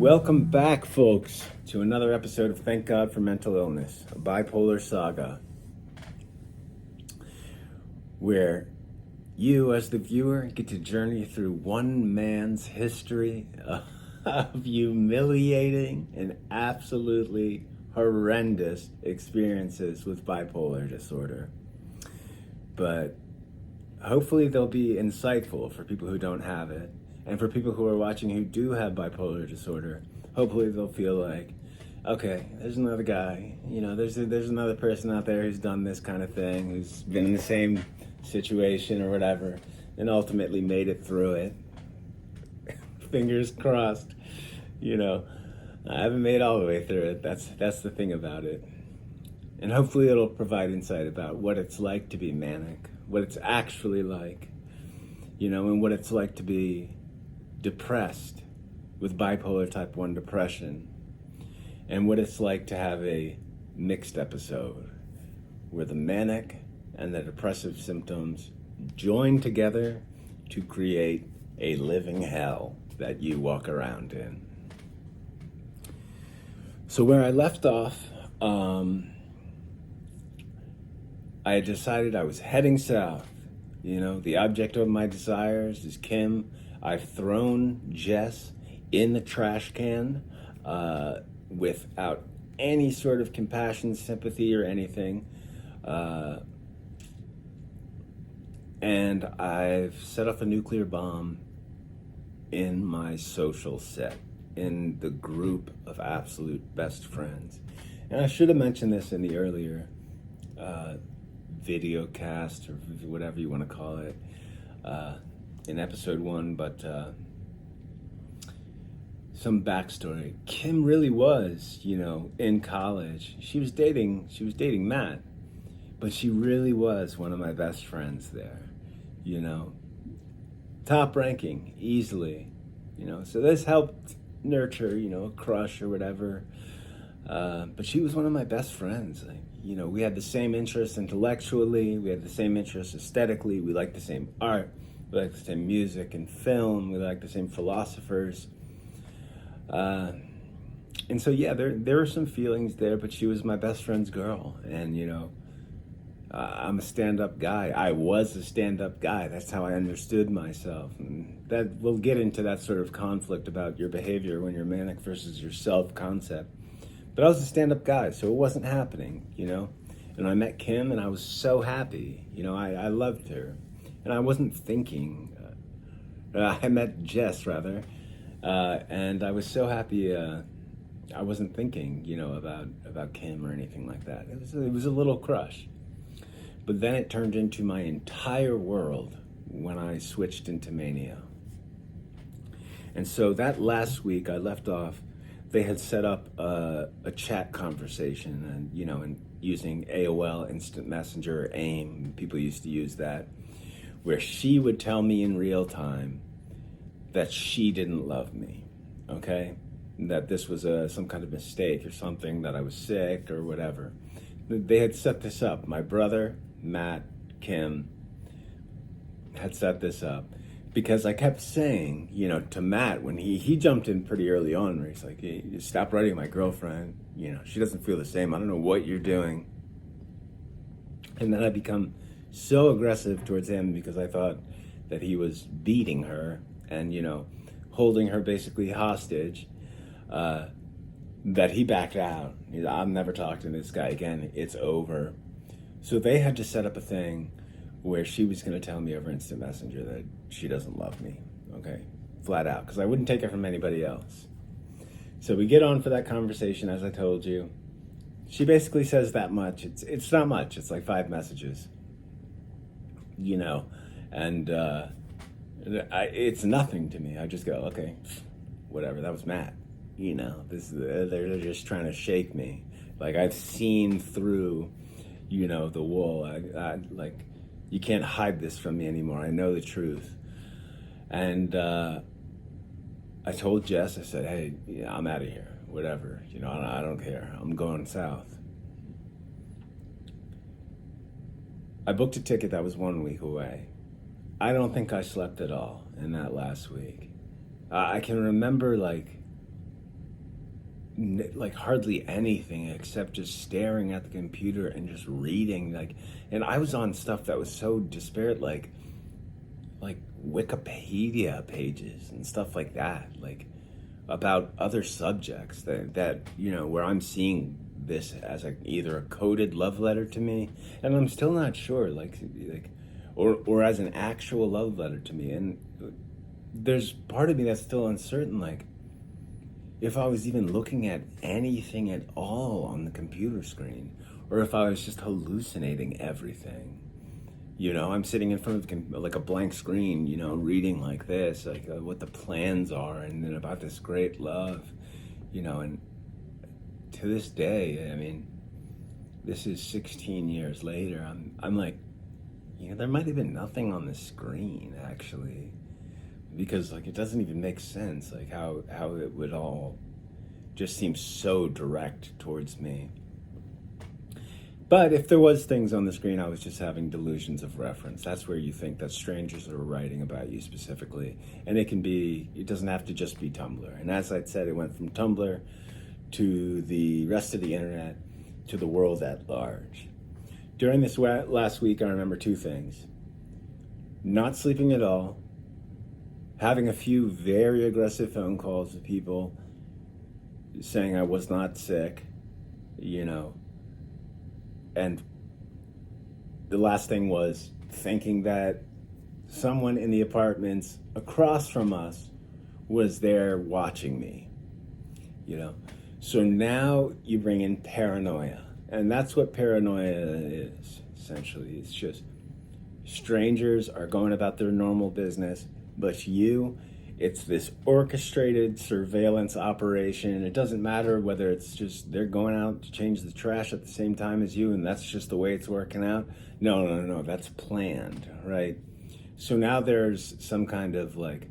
Welcome back, folks, to another episode of Thank God for Mental Illness, a bipolar saga, where you, as the viewer, get to journey through one man's history of humiliating and absolutely horrendous experiences with bipolar disorder. But hopefully they'll be insightful for people who don't have it. And for people who are watching who do have bipolar disorder, hopefully they'll feel like, okay, there's another guy, there's another person out there who's done this kind of thing, who's been in the same situation or whatever, and ultimately made it through it. Fingers crossed, I haven't made all the way through it. That's the thing about it. And hopefully it'll provide insight about what it's like to be manic, what it's actually like, and what it's like to be depressed with bipolar type 1 depression, and what it's like to have a mixed episode where the manic and the depressive symptoms join together to create a living hell that you walk around in. So where I left off, I had decided I was heading south. The object of my desires is Kim. I've thrown Jess in the trash can without any sort of compassion, sympathy, or anything. And I've set off a nuclear bomb in my social set, in the group of absolute best friends. And I should have mentioned this in the earlier video cast, or whatever you want to call it, in episode 1, but some backstory. Kim really was, in college. She was dating Matt, but she really was one of my best friends there, top ranking easily, so this helped nurture, a crush or whatever. But she was one of my best friends. We had the same interests intellectually, we had the same interests aesthetically, we liked the same art, we liked the same music and film, we liked the same philosophers. And so, yeah, there were some feelings there, but she was my best friend's girl. And, I'm a stand-up guy. I was a stand-up guy. That's how I understood myself. And that we'll get into that sort of conflict about your behavior when you're manic versus your self-concept. But I was a stand-up guy, so it wasn't happening, And I met Kim, and I was so happy. I loved her. And I wasn't thinking. I met Jess, rather. And I was so happy I wasn't thinking, about Kim or anything like that. It was a little crush. But then it turned into my entire world when I switched into mania. And so that last week I left off, they had set up a chat conversation, and using AOL Instant Messenger, AIM, people used to use that, where she would tell me in real time that she didn't love me, okay? That this was some kind of mistake or something, that I was sick or whatever. They had set this up. My brother, Matt, Kim, had set this up. Because I kept saying, to Matt, when he jumped in pretty early on, where he's like, hey, stop writing my girlfriend. She doesn't feel the same. I don't know what you're doing. And then I become so aggressive towards him because I thought that he was beating her and, holding her basically hostage, that he backed out. I'm never talking to this guy again. It's over. So they had to set up a thing where she was going to tell me over Instant Messenger that she doesn't love me, okay? Flat out, because I wouldn't take it from anybody else. So we get on for that conversation, as I told you. She basically says that much. It's not much. It's like 5 messages, and it's nothing to me. I just go, okay, whatever, that was Matt. They're just trying to shake me. Like, I've seen through, the wall. I like, you can't hide this from me anymore. I know the truth. And I told Jess, I said, hey, I'm out of here, whatever. I don't care. I'm going south. I booked a ticket that was 1 week away. I don't think I slept at all in that last week. I can remember, like, like hardly anything except just staring at the computer and just reading. Like, and I was on stuff that was so disparate, like Wikipedia pages and stuff like that, like about other subjects that where I'm seeing this as either a coded love letter to me, and I'm still not sure, or as an actual love letter to me. And there's part of me that's still uncertain, like if I was even looking at anything at all on the computer screen, or if I was just hallucinating everything. I'm sitting in front of like a blank screen, reading like this, like what the plans are, and then about this great love, and to this day, I mean, this is 16 years later. I'm like, there might have been nothing on the screen actually, because like it doesn't even make sense, like how it would all just seem so direct towards me. But if there was things on the screen, I was just having delusions of reference. That's where you think that strangers are writing about you specifically. And it doesn't have to just be Tumblr. And as I said, it went from Tumblr to the rest of the internet to the world at large. During this last week, I remember two things. Not sleeping at all, having a few very aggressive phone calls with people saying I was not sick, and the last thing was thinking that someone in the apartments across from us was there watching me, So now you bring in paranoia. And that's what paranoia is, essentially. It's just strangers are going about their normal business, but it's this orchestrated surveillance operation. It doesn't matter whether it's just they're going out to change the trash at the same time as you and that's just the way it's working out. No, that's planned, right? So now there's some kind of like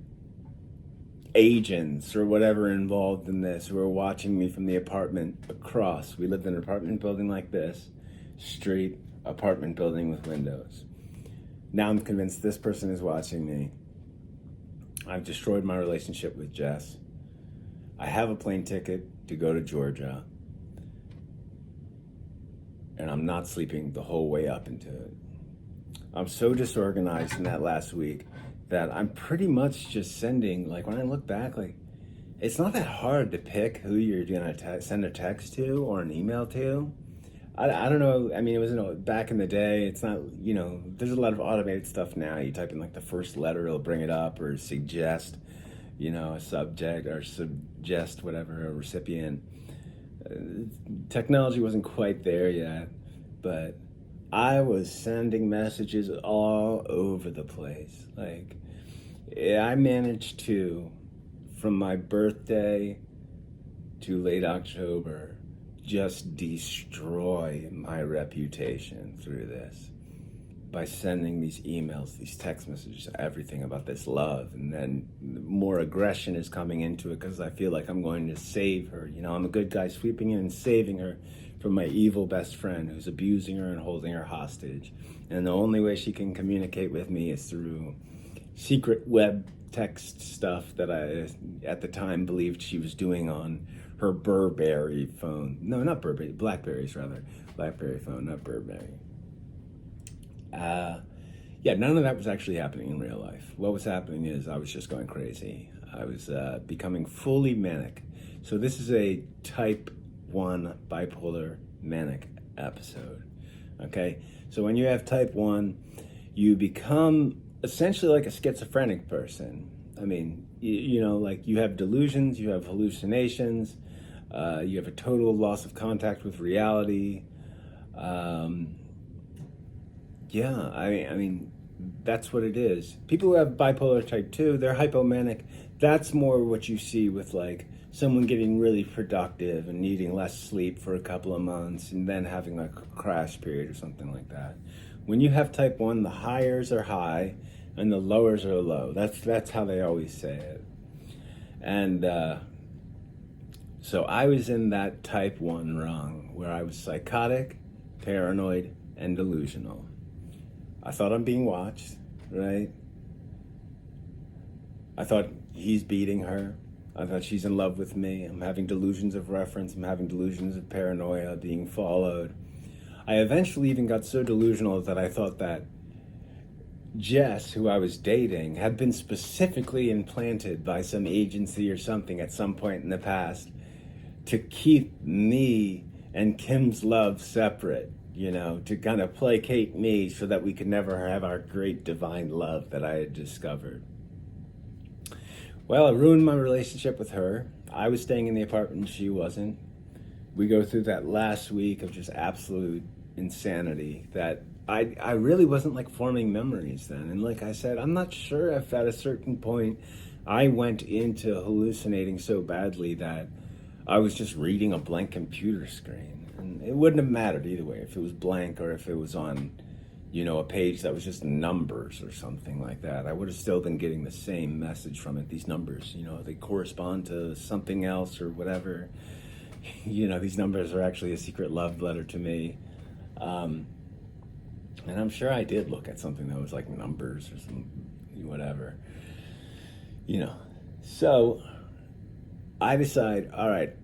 agents or whatever involved in this who are watching me from the apartment across. We lived in an apartment building like this, street apartment building with windows. Now I'm convinced this person is watching me. I've destroyed my relationship with Jess. I have a plane ticket to go to Georgia. And I'm not sleeping the whole way up into it. I'm so disorganized in that last week that I'm pretty much just sending, like when I look back, like it's not that hard to pick who you're gonna send a text to or an email to. I don't know. I mean, it was back in the day. It's not, there's a lot of automated stuff now. You type in like the first letter, it'll bring it up or suggest, a subject or suggest whatever, a recipient. Technology wasn't quite there yet, but I was sending messages all over the place. Like, I managed to, from my birthday to late October, just destroy my reputation through this by sending these emails, these text messages, everything about this love. And then more aggression is coming into it because I feel like I'm going to save her. I'm a good guy sweeping in and saving her from my evil best friend who's abusing her and holding her hostage. And the only way she can communicate with me is through secret web text stuff that I, at the time, believed she was doing on her Burberry phone. No, not Burberry, Blackberries rather. Blackberry phone, not Burberry. None of that was actually happening in real life. What was happening is I was just going crazy. I was becoming fully manic. So this is a type 1 bipolar manic episode. Okay? So when you have type 1, you become essentially like a schizophrenic person. I mean, like you have delusions, you have hallucinations, you have a total loss of contact with reality. I mean, that's what it is. People who have bipolar type 2, they're hypomanic. That's more what you see with like someone getting really productive and needing less sleep for a couple of months and then having like a crash period or something like that. When you have type 1, the highs are high and the lowers are low. That's how they always say it. And so I was in that type 1 rung where I was psychotic, paranoid, and delusional. I thought I'm being watched, right? I thought he's beating her. I thought she's in love with me. I'm having delusions of reference. I'm having delusions of paranoia, being followed. I eventually even got so delusional that I thought that Jess, who I was dating, had been specifically implanted by some agency or something at some point in the past to keep me and Kim's love separate, to kind of placate me so that we could never have our great divine love that I had discovered. Well, it ruined my relationship with her. I was staying in the apartment and she wasn't. We go through that last week of just absolute insanity that I really wasn't like forming memories then. And like I said, I'm not sure if at a certain point I went into hallucinating so badly that I was just reading a blank computer screen. And it wouldn't have mattered either way if it was blank or if it was on, a page that was just numbers or something like that. I would have still been getting the same message from it. These numbers, they correspond to something else or whatever. These numbers are actually a secret love letter to me. And I'm sure I did look at something that was like numbers or some whatever. So I decide, all right,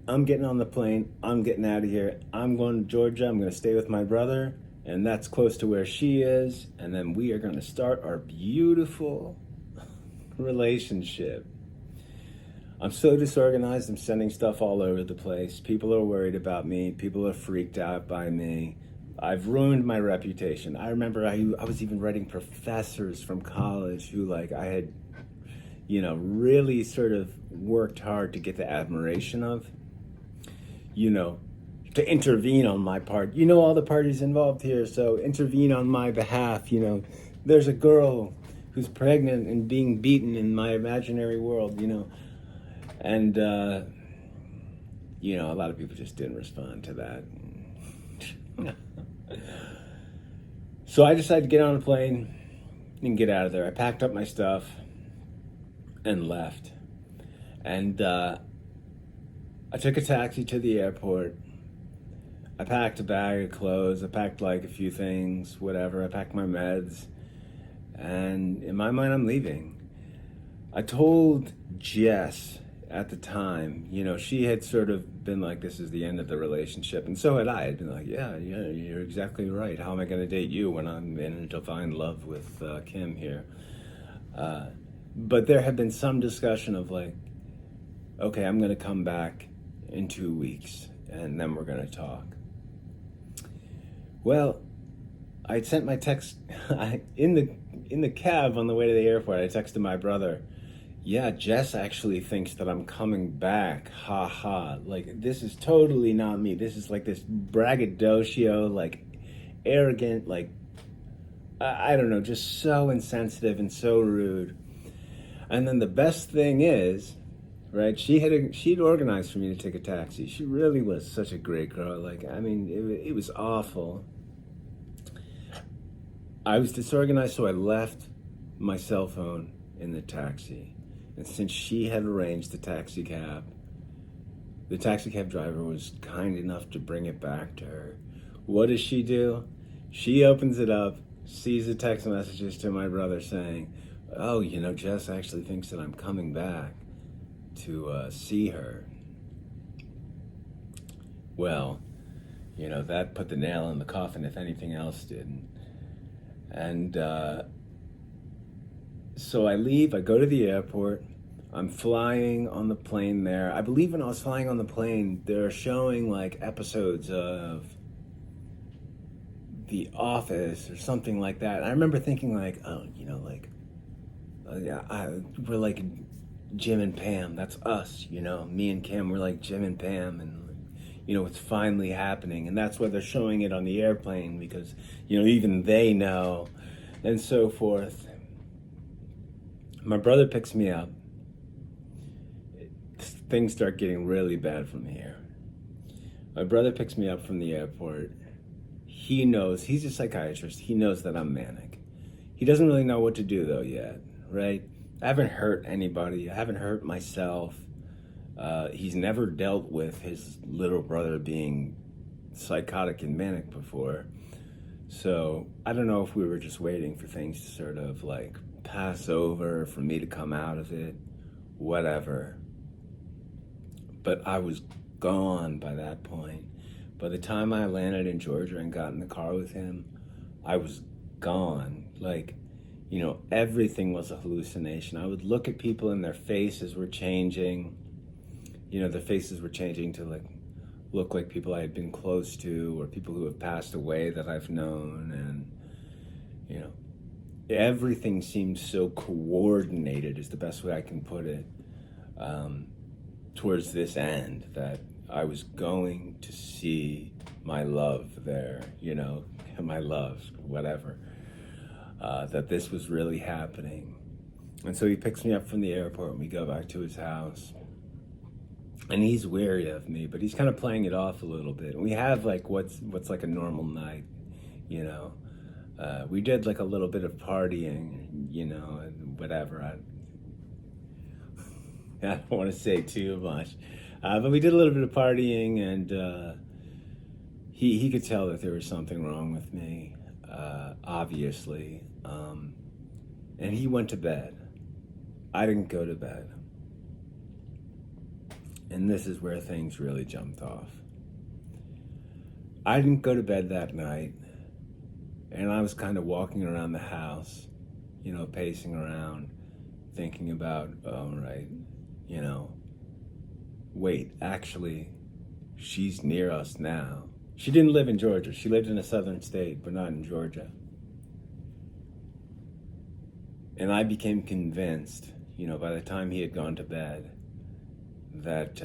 I'm getting on the plane. I'm getting out of here. I'm going to Georgia. I'm going to stay with my brother. And that's close to where she is. And then we are going to start our beautiful relationship. I'm so disorganized. I'm sending stuff all over the place. People are worried about me. People are freaked out by me. I've ruined my reputation. I remember I was even writing professors from college who I had, really sort of worked hard to get the admiration of, to intervene on my part. All the parties involved here, so intervene on my behalf. There's a girl who's pregnant and being beaten in my imaginary world, and, a lot of people just didn't respond to that. So I decided to get on a plane and get out of there. I packed up my stuff and left. And I took a taxi to the airport. I packed a bag of clothes. I packed a few things, whatever. I packed my meds. And in my mind, I'm leaving. I told Jess at the time, she had sort of been like, this is the end of the relationship. And so had I. I'd been like, yeah, you're exactly right. How am I going to date you when I'm in divine love with Kim here? But there had been some discussion of okay, I'm going to come back in 2 weeks and then we're going to talk. Well, I sent my text in the cab on the way to the airport. I texted my brother, yeah, Jess actually thinks that I'm coming back. Ha ha. This is totally not me. This is this braggadocio, arrogant, I don't know, just so insensitive and so rude. And then the best thing is, right, she'd organized for me to take a taxi. She really was such a great girl. It was awful. I was disorganized, so I left my cell phone in the taxi. And since she had arranged the taxi cab driver was kind enough to bring it back to her. What does she do? She opens it up, sees the text messages to my brother saying, oh, Jess actually thinks that I'm coming back to see her. Well, that put the nail in the coffin if anything else didn't. And so I leave, I go to the airport, I'm flying on the plane there. I believe when I was flying on the plane, they're showing episodes of The Office or something like that. And I remember thinking we're like Jim and Pam, that's us, me and Kim, we're like Jim and Pam, and it's finally happening. And that's why they're showing it on the airplane because, even they know, and so forth. My brother picks me up. Things start getting really bad from here. My brother picks me up from the airport. He knows, he's a psychiatrist. He knows that I'm manic. He doesn't really know what to do though yet, right? I haven't hurt anybody. I haven't hurt myself. He's never dealt with his little brother being psychotic and manic before. So I don't know if we were just waiting for things to sort of pass over, for me to come out of it, whatever. But I was gone by that point. By the time I landed in Georgia and got in the car with him, I was gone. Like, everything was a hallucination. I would look at people and their faces were changing. Their faces were changing to look like people I had been close to or people who have passed away that I've known. And, everything seemed so coordinated is the best way I can put it, towards this end, that I was going to see my love there, my love, whatever, that this was really happening. And so he picks me up from the airport and we go back to his house. And he's wary of me, but he's kind of playing it off a little bit. And we have what's like a normal night, we did a little bit of partying, and whatever. I don't want to say too much, but we did a little bit of partying, and he could tell that there was something wrong with me, obviously, and he went to bed. I didn't go to bed. And this is where things really jumped off. I didn't go to bed that night, and I was kind of walking around the house, pacing around, thinking about, right, wait, actually, she's near us now. She didn't live in Georgia. She lived in a southern state, but not in Georgia. And I became convinced, by the time he had gone to bed, that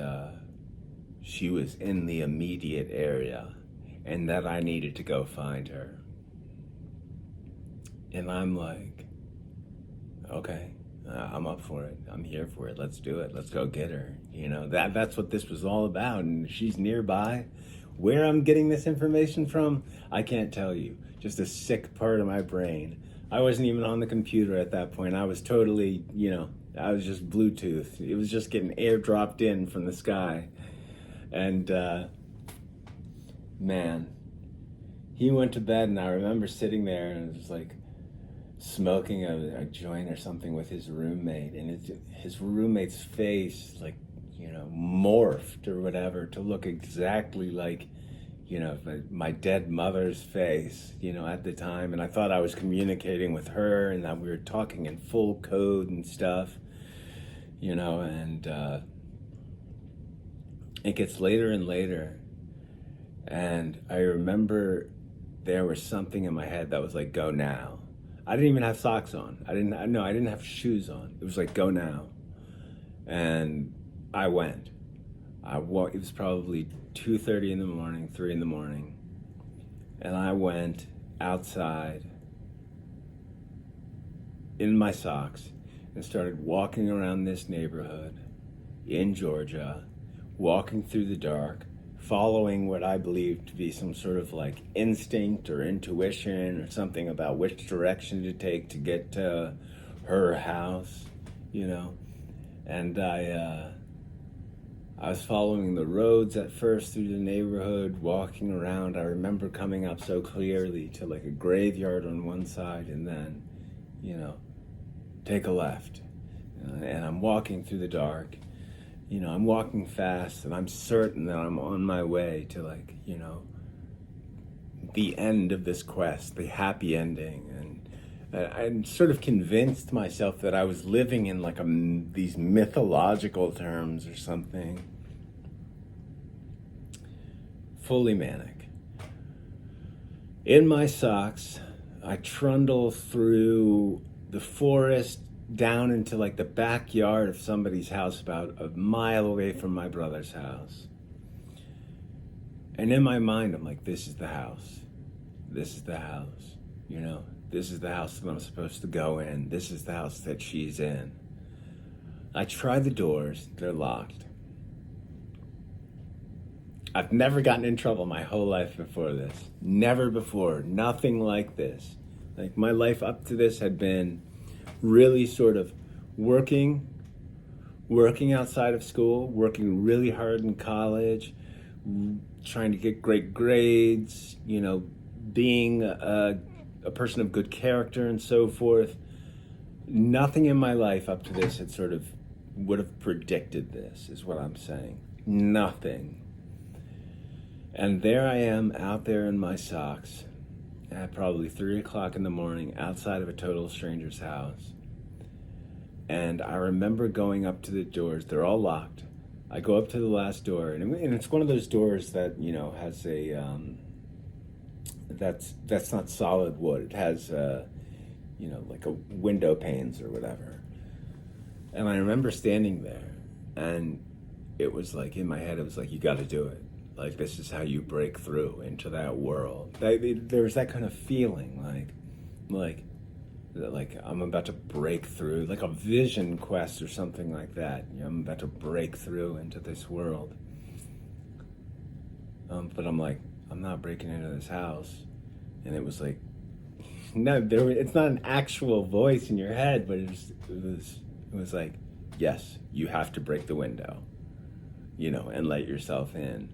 she was in the immediate area and that I needed to go find her. And I'm like, okay, I'm up for it. I'm here for it. Let's do it. Let's go get her. That's what this was all about. And she's nearby. Where I'm getting this information from, I can't tell you. Just a sick part of my brain. I wasn't even on the computer at that point. I was totally, I was just Bluetooth. It was just getting airdropped in from the sky. And, man, he went to bed, and I remember sitting there and it was smoking a joint or something with his roommate, and his roommate's face morphed or whatever to look exactly like my dead mother's face at the time. And I thought I was communicating with her and that we were talking in full code and stuff, and it gets later and later, and I remember there was something in my head that was go now. I didn't even have socks on. I didn't have shoes on. It was go now. And I went. It was probably 2:30 in the morning, 3 in the morning. And I went outside in my socks and started walking around this neighborhood in Georgia, walking through the dark, following what I believed to be some sort of instinct or intuition or something about which direction to take to get to her house, and I was following the roads at first through the neighborhood, walking around. I remember coming up so clearly to a graveyard on one side, and then, take a left, and I'm walking through the dark. I'm walking fast, and I'm certain that I'm on my way to the end of this quest, the happy ending. And I sort of convinced myself that I was living in these mythological terms or something. Fully manic. In my socks, I trundle through the forest down into the backyard of somebody's house about a mile away from my brother's house. And in my mind, I'm this is the house. This is the house. This is the house that I'm supposed to go in. This is the house that she's in. I try the doors. They're locked. I've never gotten in trouble my whole life before this. Never before. Nothing like this. My life up to this had been really sort of working outside of school, working really hard in college, trying to get great grades, being a person of good character and so forth. Nothing in my life up to this had sort of would have predicted this, is what I'm saying. Nothing. And there I am out there in my socks at probably 3 o'clock in the morning outside of a total stranger's house. And I remember going up to the doors. They're all locked. I go up to the last door, and it's one of those doors that, has a, that's not solid wood. It has, like a window panes or whatever. And I remember standing there, and it was like, in my head, it was like, you got to do it. Like, this is how you break through into that world. There was that kind of feeling, like I'm about to break through, like a vision quest or something like that. I'm about to break through into this world. But I'm like, I'm not breaking into this house. And it was like, no, it's not an actual voice in your head, but it was like, yes, you have to break the window, and let yourself in.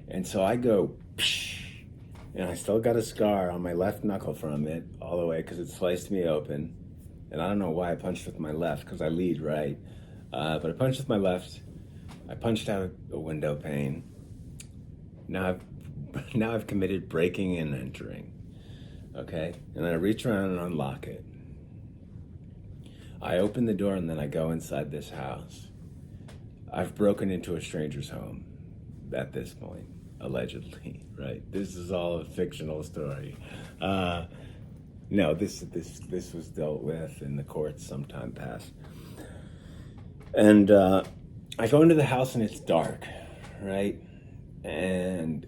And so I go, psh, and I still got a scar on my left knuckle from it all the way because it sliced me open. And I don't know why I punched with my left, because I lead right. But I punched with my left. I punched out a window pane. Now I've committed breaking and entering. Okay? And then I reach around and unlock it. I open the door and then I go inside this house. I've broken into a stranger's home at this point, allegedly, right? This is all a fictional story. No, this was dealt with in the courts sometime past. And I go into the house and it's dark, right? And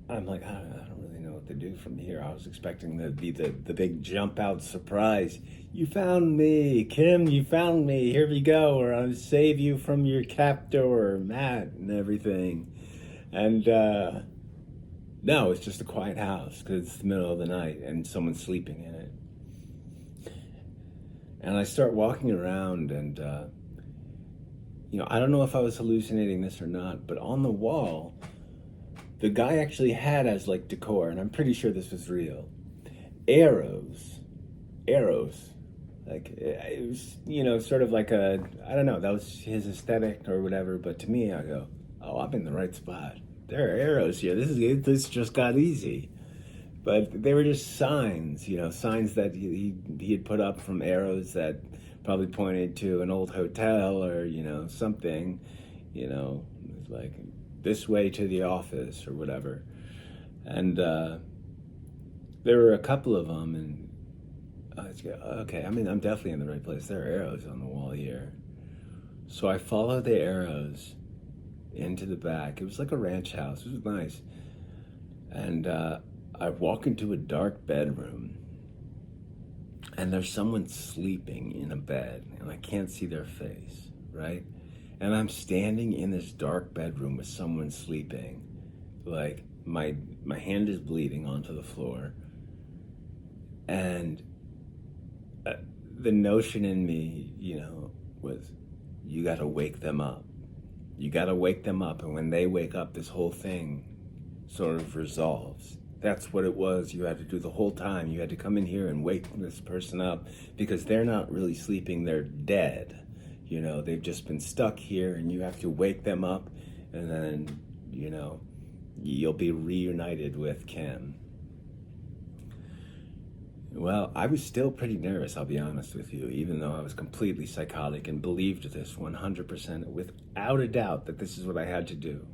I'm like, I don't really know what to do from here. I was expecting to be the big jump out surprise. You found me, Kim, you found me. Here we go. Or I'll save you from your captor, Matt, and everything. And no, it's just a quiet house because it's the middle of the night and someone's sleeping in it. And I start walking around and, I don't know if I was hallucinating this or not, but on the wall, the guy actually had as like decor, and I'm pretty sure this was real, arrows. Like, it was, sort of like I don't know, that was his aesthetic or whatever, but to me, I go, oh, I'm in the right spot. There are arrows here. This just got easy. But they were just signs, signs that he had put up from arrows that probably pointed to an old hotel or, something, like this way to the office or whatever. And there were a couple of them, and okay, I'm definitely in the right place. There are arrows on the wall here. So I followed the arrows into the back. It was like a ranch house. It was nice. And I walk into a dark bedroom, and there's someone sleeping in a bed, and I can't see their face, right? And I'm standing in this dark bedroom with someone sleeping. Like, my hand is bleeding onto the floor. And the notion in me, was, you got to wake them up. You got to wake them up, and when they wake up, this whole thing sort of resolves. That's what it was you had to do the whole time. You had to come in here and wake this person up because they're not really sleeping, they're dead. They've just been stuck here, and you have to wake them up, and then, you'll be reunited with Kim. Well, I was still pretty nervous, I'll be honest with you, even though I was completely psychotic and believed this 100% without a doubt that this is what I had to do.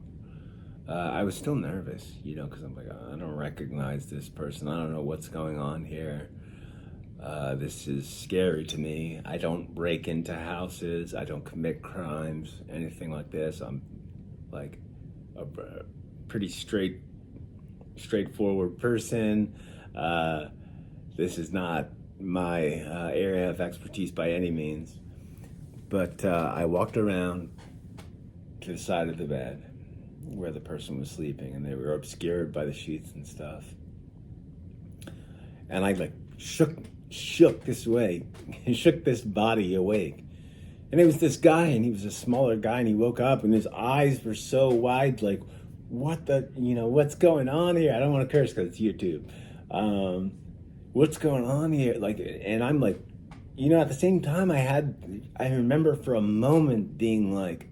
I was still nervous, because I'm like, I don't recognize this person. I don't know what's going on here. This is scary to me. I don't break into houses. I don't commit crimes, anything like this. I'm like a pretty straightforward person. This is not my area of expertise by any means. But I walked around to the side of the bed where the person was sleeping, and they were obscured by the sheets and stuff. And I shook this way, shook this body awake. And it was this guy, and he was a smaller guy, and he woke up, and his eyes were so wide, like, what's going on here? I don't want to curse because it's YouTube. What's going on here? Like, and I'm like at the same time, I remember for a moment being like,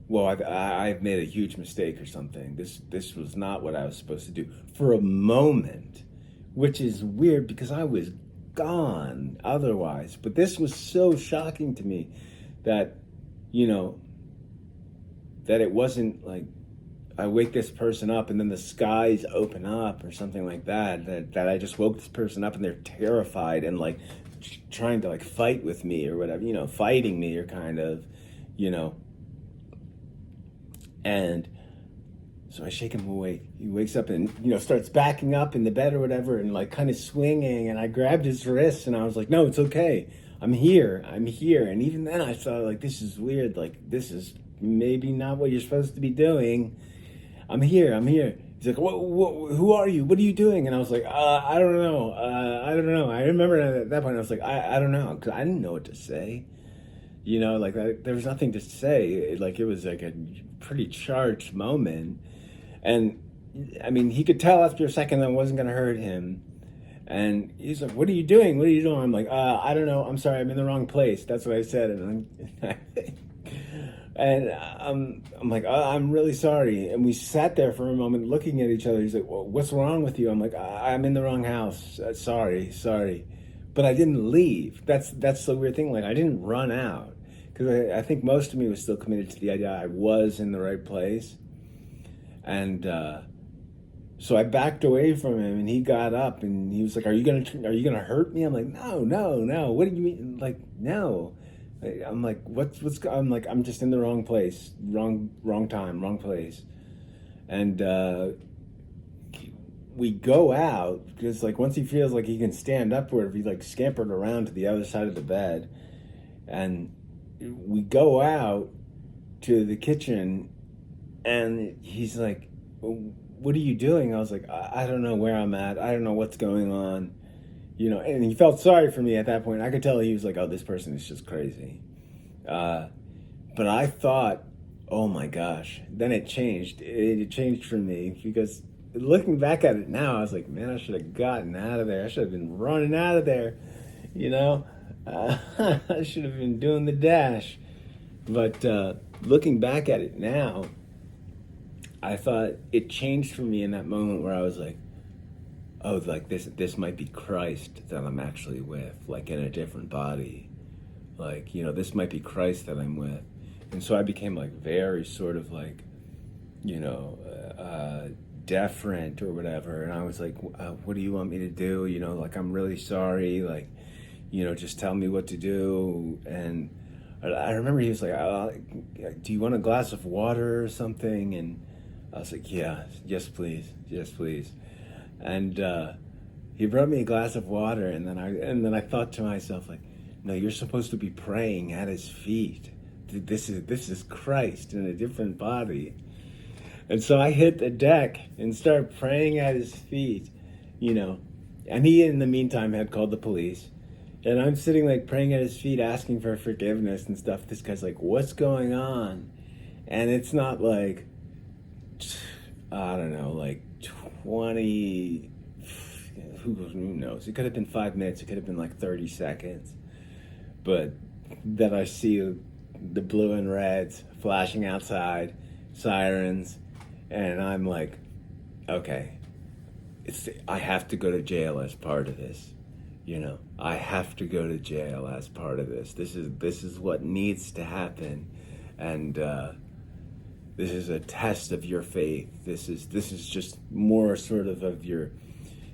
well, I've made a huge mistake or something. This was not what I was supposed to do for a moment, which is weird because I was gone otherwise. But this was so shocking to me that, you know, that it wasn't like I wake this person up and then the skies open up or something like that. That I just woke this person up and they're terrified and like trying to like fight with me or whatever, fighting me or kind of, you know. And so I shake him awake. He wakes up and, starts backing up in the bed or whatever and like kind of swinging. And I grabbed his wrist and I was like, no, it's okay. I'm here. I'm here. And even then I thought like, this is weird. Like, this is maybe not what you're supposed to be doing. I'm here. I'm here. He's like, who are you? What are you doing? And I was like, I don't know. I don't know. I remember at that point I was like, I don't know. Because I didn't know what to say. Like there was nothing to say. Like it was like a pretty charged moment. And I mean, he could tell after a second that it wasn't going to hurt him. And he's like, what are you doing? What are you doing? I'm like, I don't know. I'm sorry. I'm in the wrong place. That's what I said. And I'm like, I'm really sorry. And we sat there for a moment looking at each other. He's like, well, what's wrong with you? I'm like, I'm in the wrong house. Sorry. But I didn't leave. That's the weird thing. Like, I didn't run out. Because I think most of me was still committed to the idea I was in the right place. And so I backed away from him, and he got up, and he was like, "Are you gonna hurt me?" I'm like, "No. What do you mean? Like, no." I'm like, I'm like, I'm just in the wrong place, wrong time, wrong place, and we go out because like once he feels like he can stand up, where he like scampered around to the other side of the bed, and we go out to the kitchen, and he's like, what are you doing? I was like, I don't know where I'm at. I don't know what's going on. And he felt sorry for me at that point. I could tell he was like, oh, this person is just crazy. But I thought, oh my gosh. Then it changed. It changed for me because looking back at it now, I was like, man, I should have gotten out of there. I should have been running out of there. I should have been doing the dash. But looking back at it now, I thought it changed for me in that moment where I was like, oh, like this might be Christ that I'm actually with, like in a different body. Like, this might be Christ that I'm with. And so I became like very sort of like, deferent or whatever. And I was like, what do you want me to do? Like, I'm really sorry. Like, just tell me what to do. And I remember he was like, do you want a glass of water or something? And I was like, yes, please. And he brought me a glass of water, and then I thought to myself, like, no, you're supposed to be praying at his feet. This is Christ in a different body. And so I hit the deck and started praying at his feet, And he, in the meantime, had called the police. And I'm sitting like praying at his feet, asking for forgiveness and stuff. This guy's like, what's going on? And it's not like, I don't know, like 20, who knows? It could have been 5 minutes. It could have been like 30 seconds. But then I see the blue and reds flashing outside, sirens, and I'm like, okay, I have to go to jail as part of this. I have to go to jail as part of this. This is what needs to happen, and this is a test of your faith. This is just more sort of your,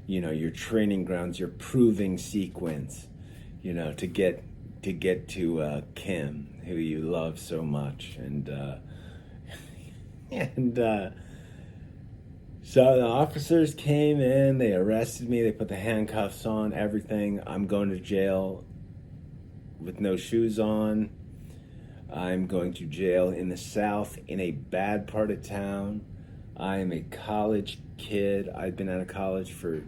your training grounds, your proving sequence, to get to Kim, who you love so much, and so the officers came in, they arrested me, they put the handcuffs on, everything. I'm going to jail with no shoes on. I'm going to jail in the South, in a bad part of town. I am a college kid. I've been out of college for,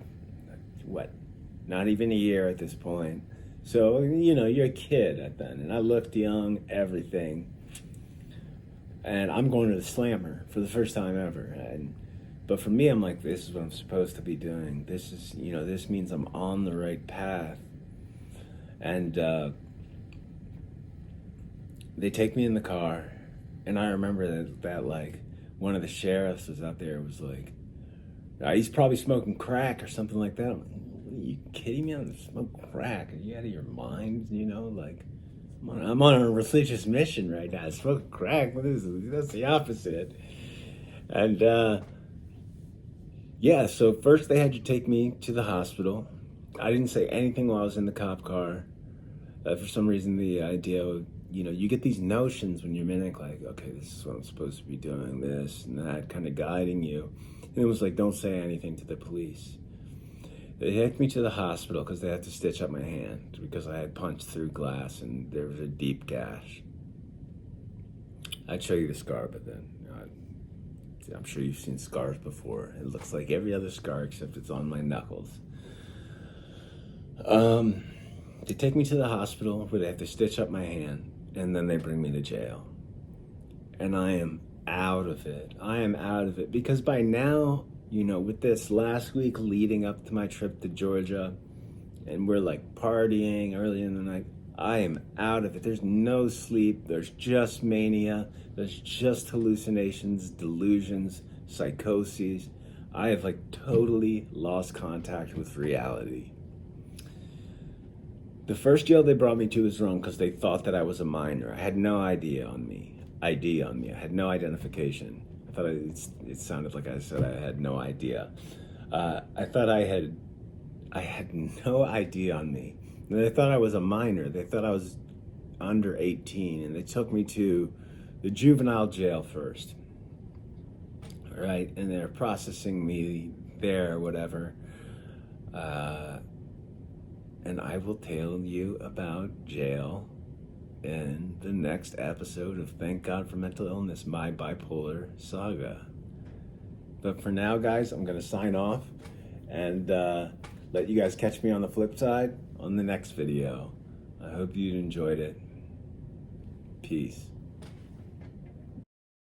not even a year at this point. So, you're a kid at then. And I looked young, everything. And I'm going to the Slammer for the first time ever. But for me, I'm like, this is what I'm supposed to be doing. This is, this means I'm on the right path. And they take me in the car, and I remember that like one of the sheriffs was out there, was like, he's probably smoking crack or something like that. I'm like, are you kidding me? I'm smoke crack. Are you out of your mind? You know, like, I'm on a religious mission right now. Smoke crack. What is this? That's the opposite. And yeah, so first they had to take me to the hospital. I didn't say anything while I was in the cop car. For some reason, the idea of, you get these notions when you're manic, like, okay, this is what I'm supposed to be doing, this and that, kind of guiding you. And it was like, don't say anything to the police. They took me to the hospital because they had to stitch up my hand because I had punched through glass and there was a deep gash. I'd show you the scar, but then I'm sure you've seen scars before. It looks like every other scar except it's on my knuckles. They take me to the hospital where they have to stitch up my hand, and then they bring me to jail. And I am out of it. I am out of it because by now, with this last week leading up to my trip to Georgia, and we're like partying early in the night, I am out of it. There's no sleep. There's just mania. There's just hallucinations, delusions, psychoses. I have like totally lost contact with reality. The first jail they brought me to was wrong because they thought that I was a minor. I had no ID on me. I had no identification. I thought it sounded like I said I had no idea. I thought I had no ID on me. And they thought I was a minor. They thought I was under 18, and they took me to the juvenile jail first. All right, and they're processing me there or whatever. And I will tell you about jail in the next episode of Thank God for Mental Illness, my bipolar saga. But for now, guys, I'm going to sign off and let you guys catch me on the flip side on the next video. I hope you enjoyed it. Peace.